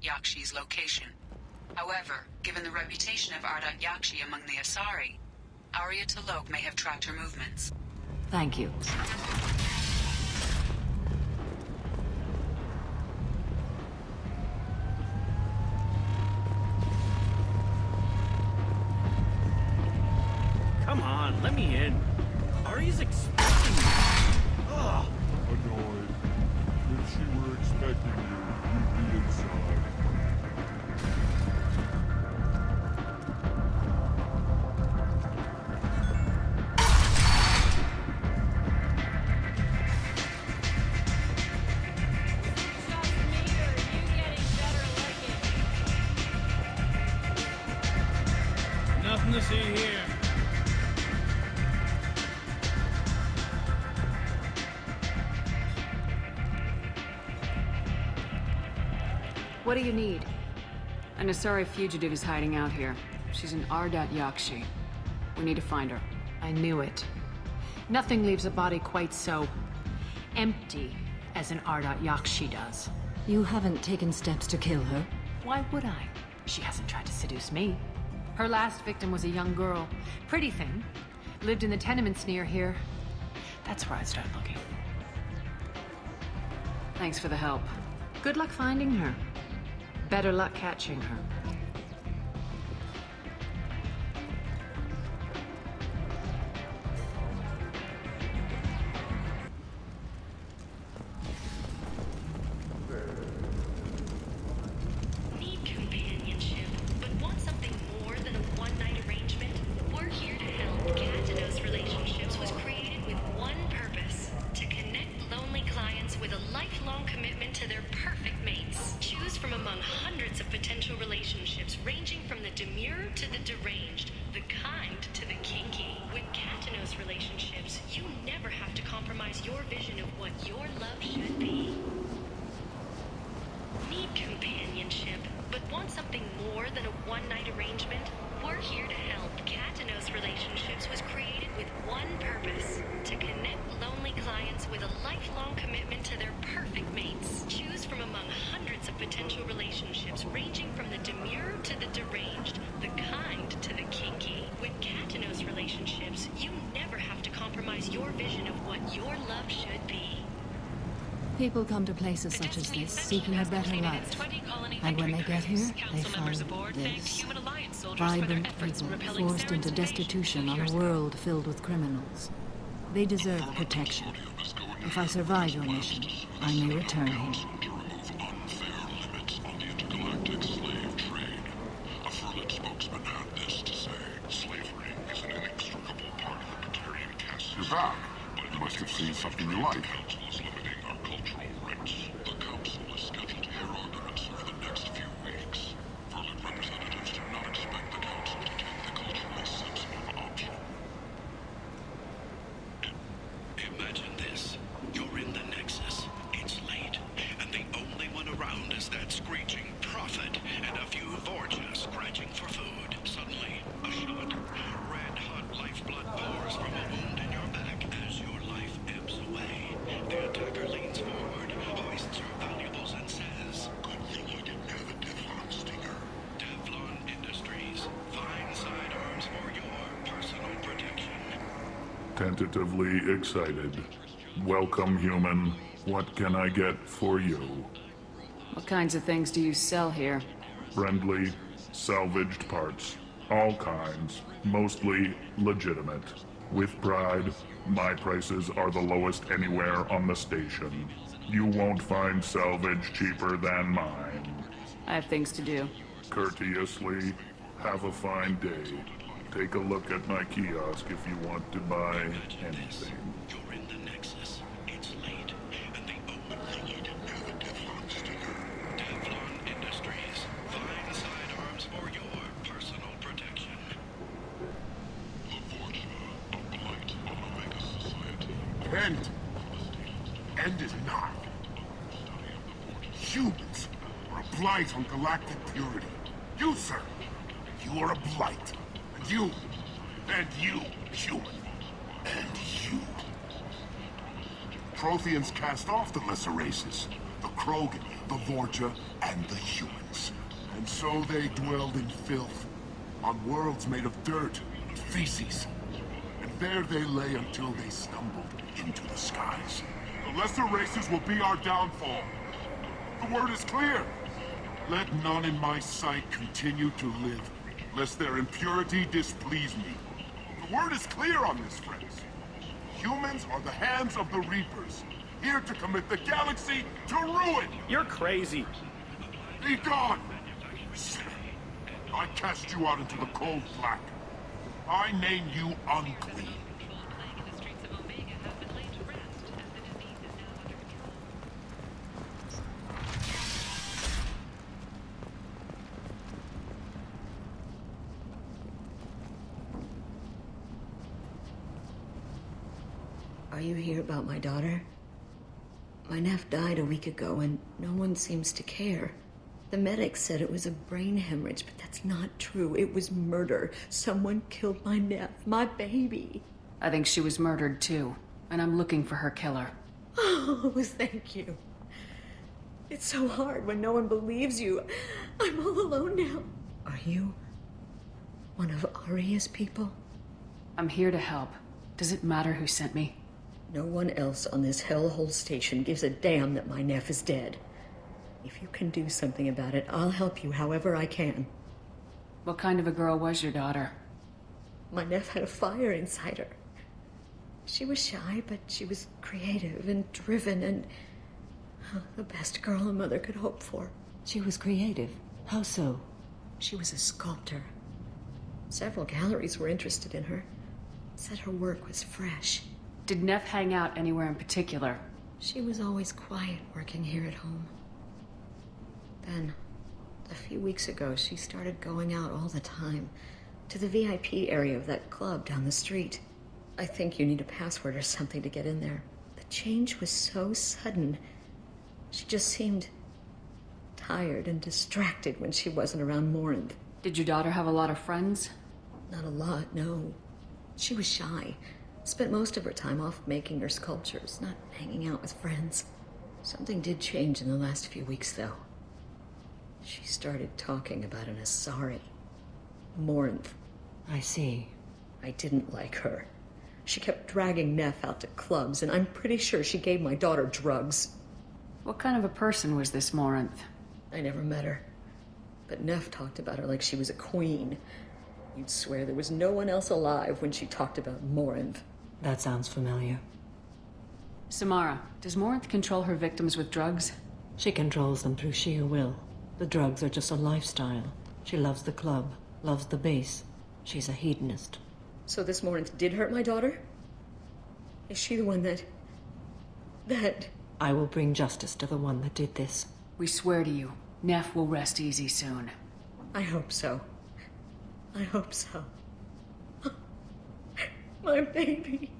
Ardat-Yakshi's location. However, given the reputation of Ardat-Yakshi among the Asari, Arya T'Loak may have tracked her movements. Thank you. Come on, let me in. Arya's expecting me. Ugh. Annoyed. If she were expecting you, you'd be inside. Nothing to see here. What do you need? An Asari fugitive is hiding out here. She's an Ardat-Yakshi. We need to find her. I knew it. Nothing leaves a body quite so empty as an Ardat-Yakshi does. You haven't taken steps to kill her? Why would I? She hasn't tried to seduce me. Her last victim was a young girl. Pretty thing. Lived in the tenements near here. That's where I'd start looking. Thanks for the help. Good luck finding her. Better luck catching her. Need companionship, but want something more than a one-night arrangement? We're here to help. Catanos Relationships was created with one purpose: to connect lonely clients with a lifelong commitment to their perfect mates. Choose from among hundreds of potential relationships ranging from the demure to the deranged, the kind to the kinky. With Catanos Relationships, you never have to compromise your vision of what your love should be. Need companionship, but want something more than a one-night arrangement? We're here to help. Catanos Relationships was created with one purpose: to connect lonely clients with a lifelong commitment to their perfect mates. Choose from among hundreds of potential relationships ranging from the demure to the deranged, the kind to the kinky. With Catanos Relationships, you never have to compromise your vision of what your love should be. People come to places such as this seeking a better life. And when they get here, they find this. Vibrant people forced into destitution on a world filled with criminals. They deserve protection. If I survive your mission, I may return here. You're back. You must have seen something you like. The council is scheduled to hear arguments over the next few weeks. Verlin representatives do not expect the council to take the culturally sensitive option. Imagine this. You're in the Nexus. It's late, and the only one around is that screeching prophet and a few Vorja scratching for food. Suddenly, a shot. Red-hot lifeblood pours from a wound in your back as your life ebbs away. The attacker leans forward, hoists your valuables, and says, "Good thing you didn't have a Teflon stinger." Teflon Industries. Fine sidearms for your personal protection. Tentatively excited. Welcome, human. What can I get for you? What kinds of things do you sell here? Friendly, salvaged parts. All kinds. Mostly legitimate. With pride, my prices are the lowest anywhere on the station. You won't find salvage cheaper than mine. I have things to do. Courteously, have a fine day. Take a look at my kiosk if you want to buy anything. You're in the Nexus. It's late, and the only thing you didn't have a Teflon stinger. Teflon Industries. Fine sidearms for your personal protection. The Vorja, a blight on Omega Society. End is not. Humans are a blight on galactic purity. You, sir, you are a blight. And you, human, and you. Protheans cast off the lesser races, the Krogan the Vorja, and the humans. And so they dwelled in filth, on worlds made of dirt and feces. And there they lay until they stumbled into the skies. The lesser races will be our downfall. The word is clear. Let none in my sight continue to live, lest their impurity displease me. The word is clear on this, friends. Humans are the hands of the Reapers, here to commit the galaxy to ruin! You're crazy. Be gone! Sinner. I cast you out into the cold black. I name you unclean. Are you here about my daughter? My nephew died a week ago and no one seems to care. The medics said it was a brain hemorrhage, but that's not true. It was murder. Someone killed my nephew, my baby. I think she was murdered too, and I'm looking for her killer. Oh, thank you. It's so hard when no one believes you. I'm all alone now. Are you one of Aria's people? I'm here to help. Does it matter who sent me? No one else on this hellhole station gives a damn that my nephew is dead. If you can do something about it, I'll help you however I can. What kind of a girl was your daughter? My nephew had a fire inside her. She was shy, but she was creative and driven and the best girl a mother could hope for. She was creative. How so? She was a sculptor. Several galleries were interested in her. Said her work was fresh. Did Neff hang out anywhere in particular? She was always quiet working here at home. Then, a few weeks ago, she started going out all the time to the VIP area of that club down the street. I think you need a password or something to get in there. The change was so sudden. She just seemed tired and distracted when she wasn't around Morinth. Did your daughter have a lot of friends? Not a lot, no. She was shy. Spent most of her time off making her sculptures, not hanging out with friends. Something did change in the last few weeks, though. She started talking about an Asari. Morinth. I see. I didn't like her. She kept dragging Neff out to clubs, and I'm pretty sure she gave my daughter drugs. What kind of a person was this Morinth? I never met her. But Neff talked about her like she was a queen. You'd swear there was no one else alive when she talked about Morinth. That sounds familiar. Samara, does Morinth control her victims with drugs? She controls them through sheer will. The drugs are just a lifestyle. She loves the club, loves the base. She's a hedonist. So this Morinth did hurt my daughter? Is she the one that... I will bring justice to the one that did this. We swear to you, Neff will rest easy soon. I hope so. I hope so. My baby.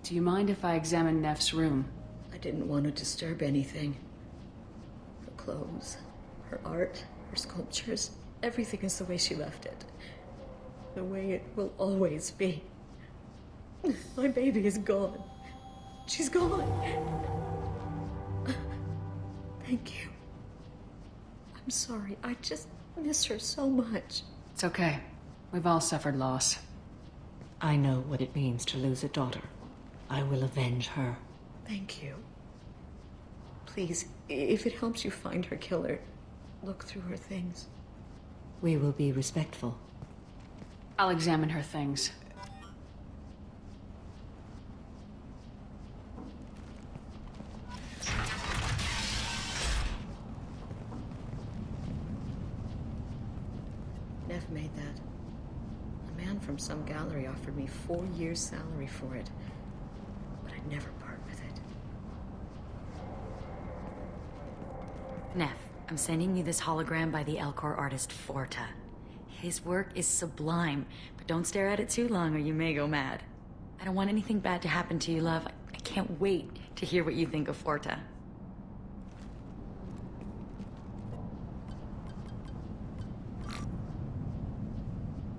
Do you mind if I examine Neff's room? I didn't want to disturb anything. Her clothes, her art, her sculptures, everything is the way she left it. The way it will always be. My baby is gone. She's gone. Thank you. I'm sorry. I just miss her so much. It's okay. We've all suffered loss. I know what it means to lose a daughter. I will avenge her. Thank you. Please, if it helps you find her killer, look through her things. We will be respectful. I'll examine her things. Neff made that. A man from some gallery offered me 4 years' salary for it, but I'd never part with it. Neff, I'm sending you this hologram by the Elcor artist Forta. His work is sublime, but don't stare at it too long or you may go mad. I don't want anything bad to happen to you, love. I can't wait to hear what you think of Forta.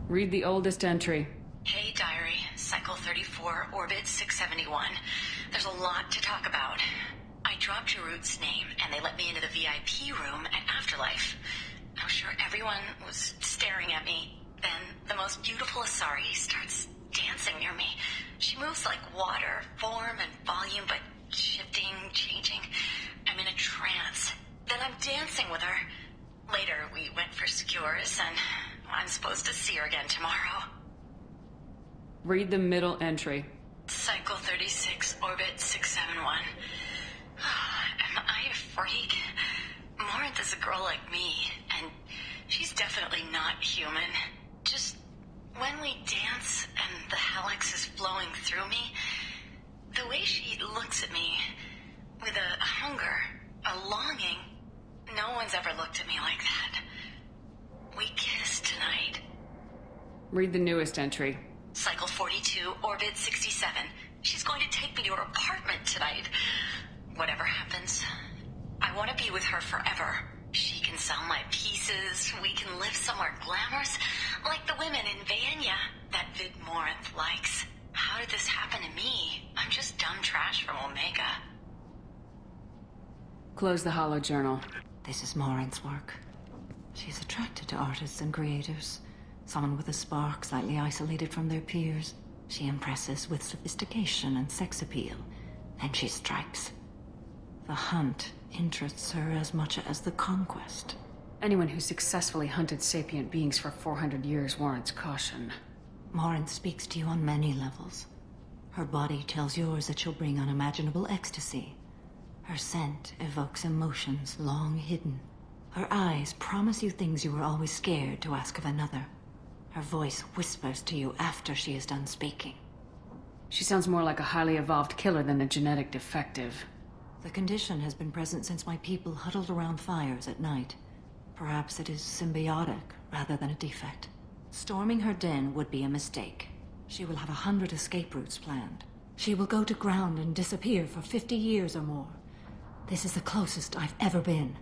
Read the oldest entry. Hey, Diary. Cycle 34, Orbit 671. There's a lot to talk about. I dropped Jarut's name, and they let me into the VIP room at Afterlife. I'm sure everyone was staring at me. Then the most beautiful Asari starts dancing near me. She moves like water, form and volume, but shifting, changing. I'm in a trance. Then I'm dancing with her. Later, we went for skewers, and I'm supposed to see her again tomorrow. Read the middle entry. Cycle 36, orbit 671. Am I a freak? Morinth is a girl like me, and she's definitely not human. Just when we dance and the helix is flowing through me, the way she looks at me with a hunger, a longing, no one's ever looked at me like that. We kissed tonight. Read the newest entry. Cycle 42, orbit 67. She's going to take me to her apartment tonight. Whatever happens, I want to be with her forever. She can sell my pieces, we can live somewhere glamorous, like the women in Vanya that Vid Morinth likes. How did this happen to me? I'm just dumb trash from Omega. Close the holo journal. This is Morinth's work. She's attracted to artists and creators. Someone with a spark, slightly isolated from their peers. She impresses with sophistication and sex appeal. Then she strikes. The hunt interests her as much as the conquest. Anyone who successfully hunted sapient beings for 400 years warrants caution. Morinth speaks to you on many levels. Her body tells yours that she'll bring unimaginable ecstasy. Her scent evokes emotions long hidden. Her eyes promise you things you were always scared to ask of another. Her voice whispers to you after she is done speaking. She sounds more like a highly evolved killer than a genetic defective. The condition has been present since my people huddled around fires at night. Perhaps it is symbiotic rather than a defect. Storming her den would be a mistake. She will have 100 escape routes planned. She will go to ground and disappear for 50 years or more. This is the closest I've ever been.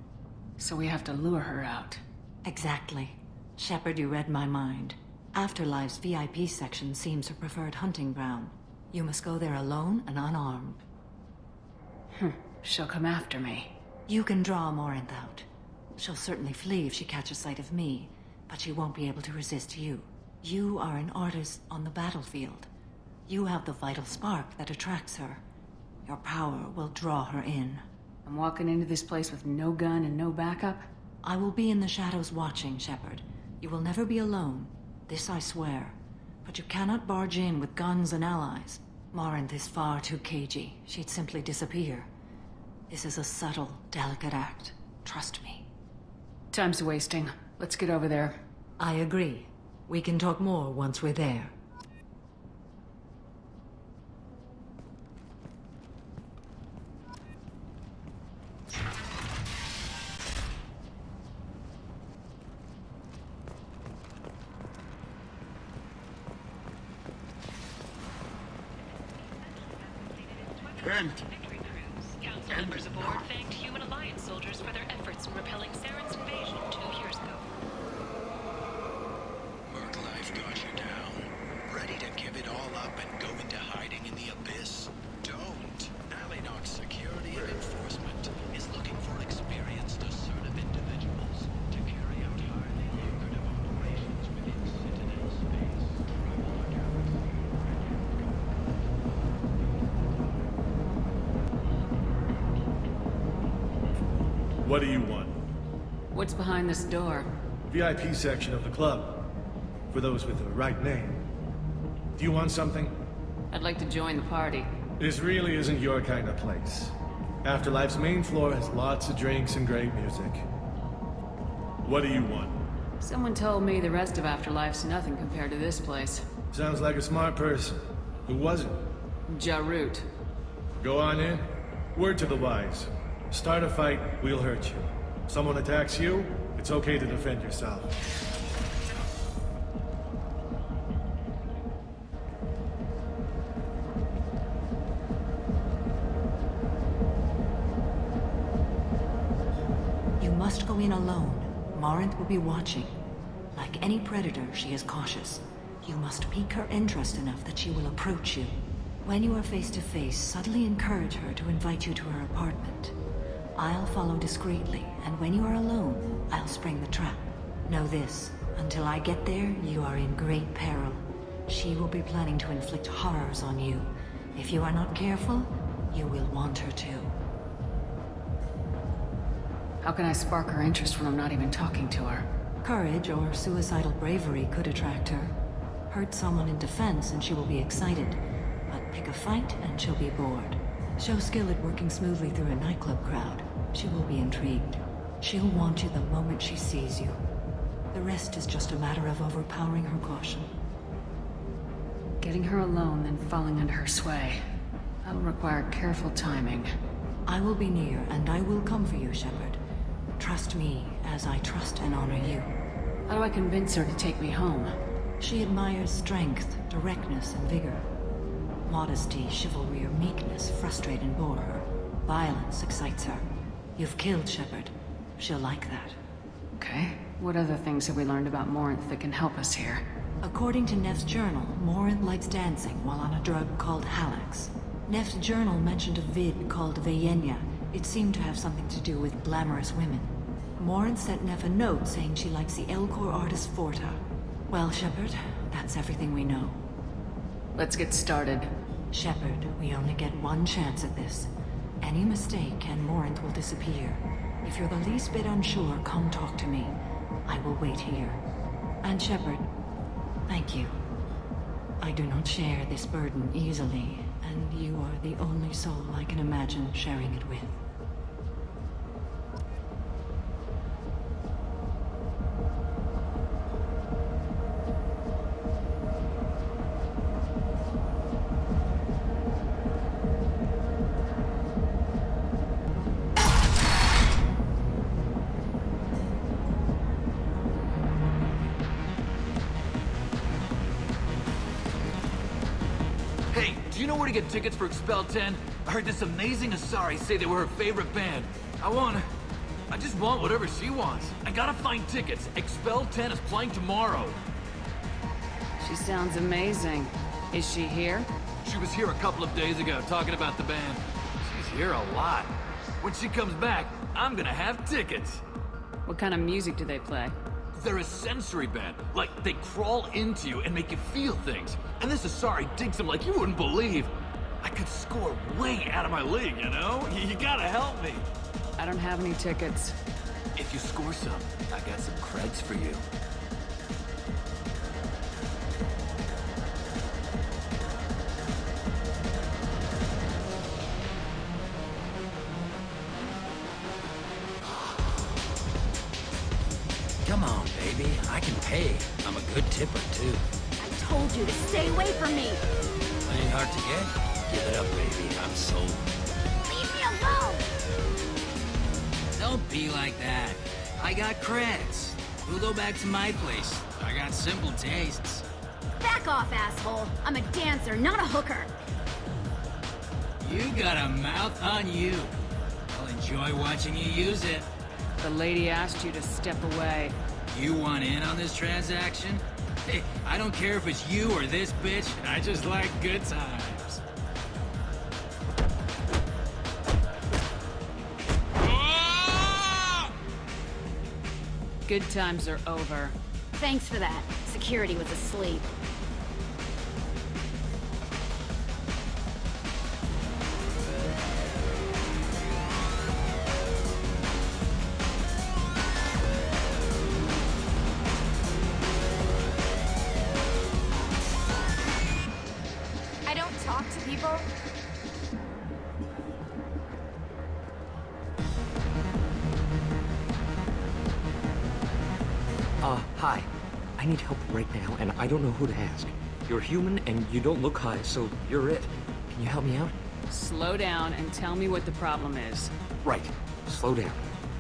So we have to lure her out. Exactly. Shepard, you read my mind. Afterlife's VIP section seems her preferred hunting ground. You must go there alone and unarmed. She'll come after me. You can draw Morinth out. She'll certainly flee if she catches sight of me, but she won't be able to resist you. You are an artist on the battlefield. You have the vital spark that attracts her. Your power will draw her in. I'm walking into this place with no gun and no backup? I will be in the shadows watching, Shepard. You will never be alone. This I swear. But you cannot barge in with guns and allies. Morinth is far too cagey. She'd simply disappear. This is a subtle, delicate act. Trust me. Time's wasting. Let's get over there. I agree. We can talk more once we're there. Council members aboard thanked Human Alliance soldiers for their efforts in repelling Saren's invasion 2 years ago. Work life got you down. Ready to give it all up and go into hiding in the abyss? Don't. Alinok's security and enforcement is looking for experienced, assertive individuals to carry out highly lucrative operations within Citadel space. What do you want? What's behind this door? VIP section of the club. For those with the right name. Do you want something? I'd like to join the party. This really isn't your kind of place. Afterlife's main floor has lots of drinks and great music. What do you want? Someone told me the rest of Afterlife's nothing compared to this place. Sounds like a smart person. Who was it? Jarut. Go on in. Word to the wise. Start a fight, we'll hurt you. Someone attacks you, it's okay to defend yourself. You must go in alone. Morinth will be watching. Like any predator, she is cautious. You must pique her interest enough that she will approach you. When you are face to face, subtly encourage her to invite you to her apartment. I'll follow discreetly, and when you are alone, I'll spring the trap. Know this, until I get there, you are in great peril. She will be planning to inflict horrors on you. If you are not careful, you will want her to. How can I spark her interest when I'm not even talking to her? Courage or suicidal bravery could attract her. Hurt someone in defense and she will be excited. But pick a fight and she'll be bored. Show skill at working smoothly through a nightclub crowd. She will be intrigued. She'll want you the moment she sees you. The rest is just a matter of overpowering her caution. Getting her alone, then falling under her sway. That'll require careful timing. I will be near, and I will come for you, Shepard. Trust me, as I trust and honor you. How do I convince her to take me home? She admires strength, directness, and vigor. Modesty, chivalry, or meekness frustrate and bore her. Violence excites her. You've killed Shepard. She'll like that. Okay. What other things have we learned about Morinth that can help us here? According to Neff's journal, Morinth likes dancing while on a drug called Halax. Neff's journal mentioned a vid called Vayenya. It seemed to have something to do with glamorous women. Morinth sent Neff a note saying she likes the Elcor artist Forta. Well, Shepard, that's everything we know. Let's get started. Shepard, we only get one chance at this. Any mistake and Morinth will disappear. If you're the least bit unsure, come talk to me. I will wait here. And Shepard, thank you. I do not share this burden easily, and you are the only soul I can imagine sharing it with. Hey, do you know where to get tickets for Expel 10? I heard this amazing Asari say they were her favorite band. I just want whatever she wants. I gotta find tickets. Expel 10 is playing tomorrow. She sounds amazing. Is she here? She was here a couple of days ago talking about the band. She's here a lot. When she comes back, I'm gonna have tickets. What kind of music do they play? They're a sensory band. Like, they crawl into you and make you feel things. And this Asari digs them like you wouldn't believe. I could score way out of my league, you know? You gotta help me. I don't have any tickets. If you score some, I got some creds for you. Come on, baby. I can pay. I'm a good tipper, too. I told you to stay away from me! Ain't hard to get. Give it up, baby. I'm sold. Leave me alone! Don't be like that. I got creds. We'll go back to my place. I got simple tastes. Back off, asshole! I'm a dancer, not a hooker! You got a mouth on you. I'll enjoy watching you use it. The lady asked you to step away. You want in on this transaction? Hey, I don't care if it's you or this bitch. I just like good times. Good times are over. Thanks for that. Security was asleep. I don't talk to people. Hi. I need help right now, and I don't know who to ask. You're human, and you don't look high, so you're it. Can you help me out? Slow down and tell me what the problem is. Right. Slow down.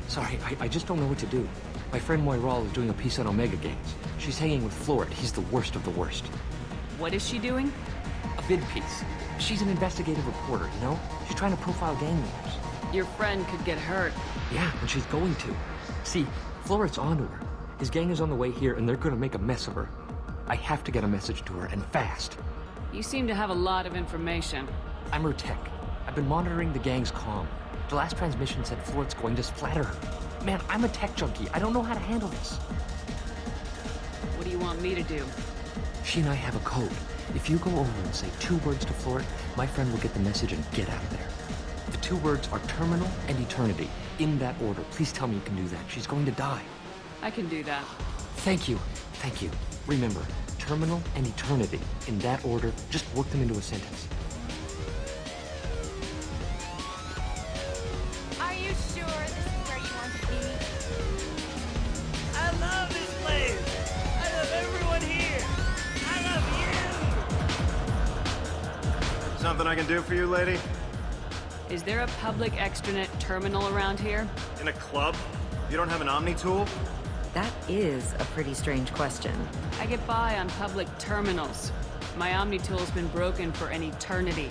Sorry, I just don't know what to do. My friend Moiral is doing a piece on Omega Games. She's hanging with Florid. He's the worst of the worst. What is she doing? A bid piece. She's an investigative reporter, you know? She's trying to profile gang leaders. Your friend could get hurt. Yeah, and she's going to. See, Florid's onto her. His gang is on the way here, and they're gonna make a mess of her. I have to get a message to her, and fast. You seem to have a lot of information. I'm her tech. I've been monitoring the gang's comm. The last transmission said Floret's going to splatter her. Man, I'm a tech junkie. I don't know how to handle this. What do you want me to do? She and I have a code. If you go over and say 2 words to Floret, my friend will get the message and get out of there. The 2 words are terminal and eternity. In that order. Please tell me you can do that. She's going to die. I can do that. Thank you. Thank you. Remember, terminal and eternity. In that order, just work them into a sentence. Are you sure this is where you want to be? I love this place! I love everyone here! I love you! Something I can do for you, lady? Is there a public extranet terminal around here? In a club? You don't have an Omni tool? That is a pretty strange question. I get by on public terminals. My Omni tool's been broken for an eternity.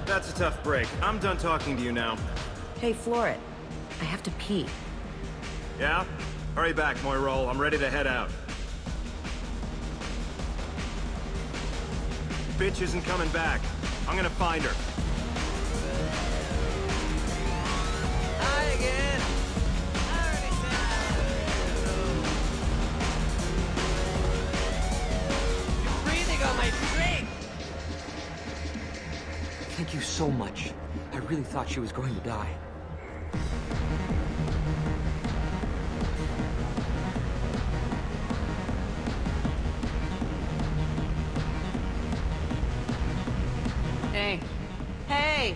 That's a tough break. I'm done talking to you now. Hey, Floret. I have to pee. Yeah? Hurry back, Moirol. I'm ready to head out. Bitch isn't coming back. I'm gonna find her. Hi again! I already said you're breathing on my drink! Thank you so much. I really thought she was going to die. Hey. Hey!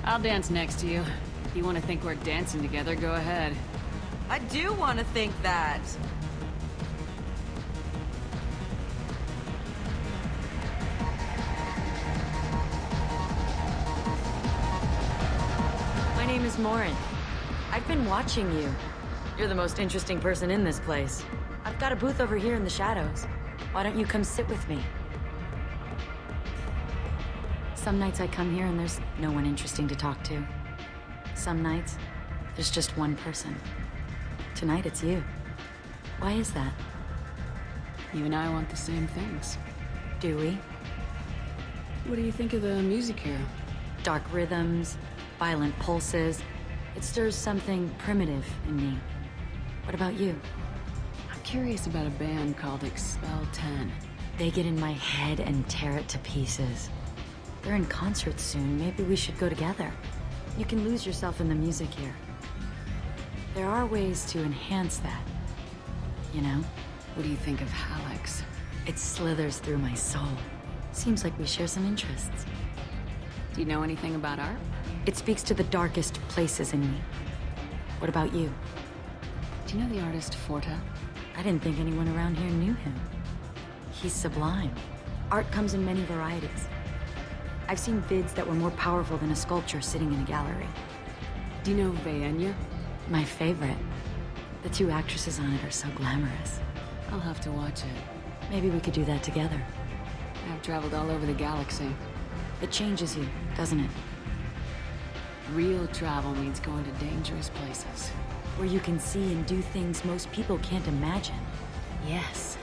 I'll dance next to you. If you want to think we're dancing together, go ahead. I do want to think that. My name is Morin. I've been watching you. You're the most interesting person in this place. I've got a booth over here in the shadows. Why don't you come sit with me? Some nights I come here and there's no one interesting to talk to. Some nights, there's just one person. Tonight it's you. Why is that? You and I want the same things. Do we? What do you think of the music here? Dark rhythms, violent pulses. It stirs something primitive in me. What about you? I'm curious about a band called Expel 10. They get in my head and tear it to pieces. They're in concert soon. Maybe we should go together. You can lose yourself in the music here. There are ways to enhance that. You know? What do you think of Hallex? It slithers through my soul. Seems like we share some interests. Do you know anything about art? It speaks to the darkest places in me. What about you? Do you know the artist Forta? I didn't think anyone around here knew him. He's sublime. Art comes in many varieties. I've seen vids that were more powerful than a sculpture sitting in a gallery. Do you know Vaenya? My favorite. The 2 actresses on it are so glamorous. I'll have to watch it. Maybe we could do that together. I've traveled all over the galaxy. It changes you, doesn't it? Real travel means going to dangerous places. Where you can see and do things most people can't imagine. Yes.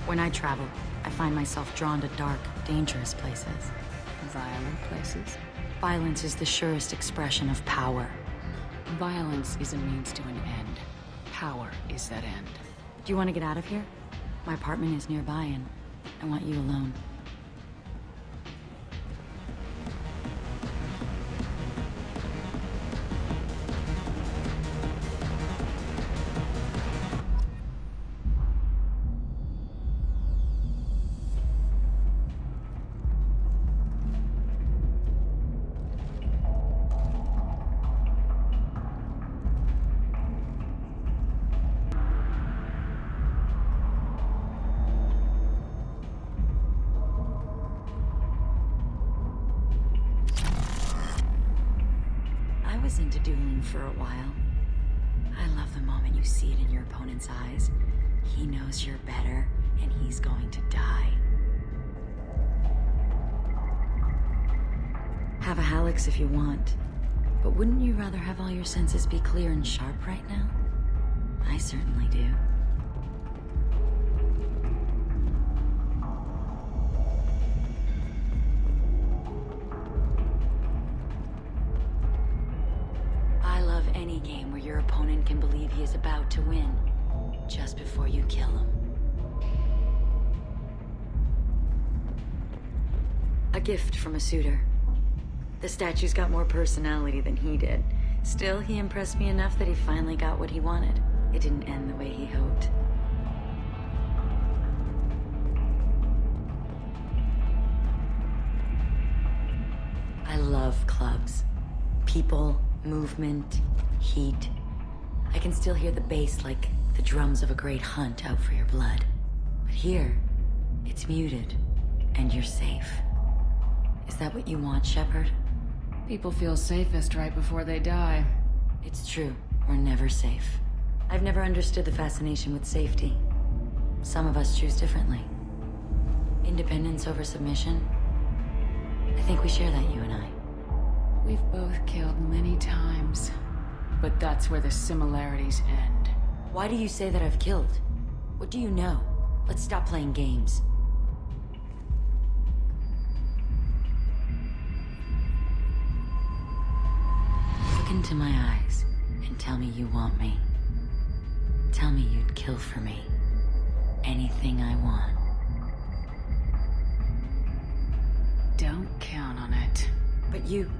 When I travel, I find myself drawn to dark, dangerous places. Violent places? Violence is the surest expression of power. Violence is a means to an end. Power is that end. Do you want to get out of here? My apartment is nearby and I want you alone. Into dueling for a while. I love the moment you see it in your opponent's eyes. He knows you're better, and he's going to die. Have a Hallex if you want, but wouldn't you rather have all your senses be clear and sharp right now? I certainly do. your opponent can believe he is about to win, just before you kill him. A gift from a suitor. The statue's got more personality than he did. Still, he impressed me enough that he finally got what he wanted. It didn't end the way he hoped. I love clubs. People, movement, heat. I can still hear the bass like the drums of a great hunt out for your blood. But here, it's muted, and you're safe. Is that what you want, Shepard? People feel safest right before they die. It's true. We're never safe. I've never understood the fascination with safety. Some of us choose differently. Independence over submission. I think we share that, you and I. We've both killed many times, but that's where the similarities end. Why do you say that I've killed? What do you know? Let's stop playing games. Look into my eyes and tell me you want me. Tell me you'd kill for me. Anything I want. Don't count on it. But you...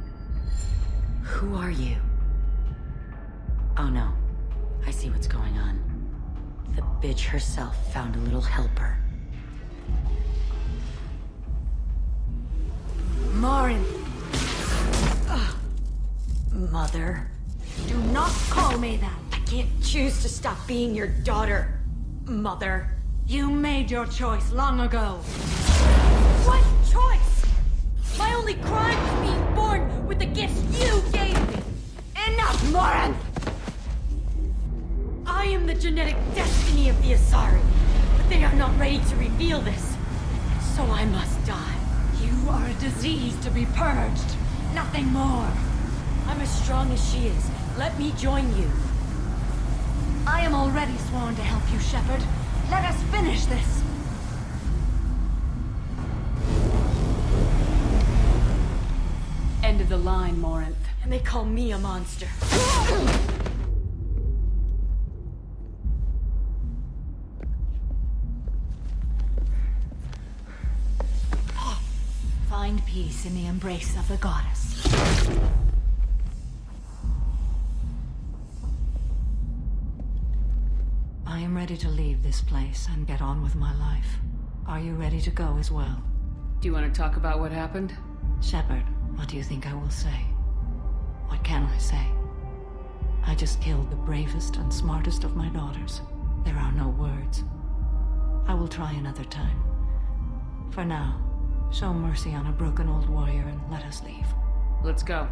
Who are you? Oh no. I see what's going on. The bitch herself found a little helper. Morin! Mother. Do not call me that! I can't choose to stop being your daughter, Mother. You made your choice long ago. What choice? My only crime was being born with the gifts you gave me. Enough, Morin! I am the genetic destiny of the Asari, but they are not ready to reveal this. So I must die. You are a disease to be purged. Nothing more. I'm as strong as she is. Let me join you. I am already sworn to help you, Shepard. Let us finish this. End of the line, Morinth. And they call me a monster. Find peace in the embrace of the goddess. I am ready to leave this place and get on with my life. Are you ready to go as well? Do you want to talk about what happened? Shepard, what do you think I will say? What can I say? I just killed the bravest and smartest of my daughters. There are no words. I will try another time. For now, show mercy on a broken old warrior and let us leave. Let's go.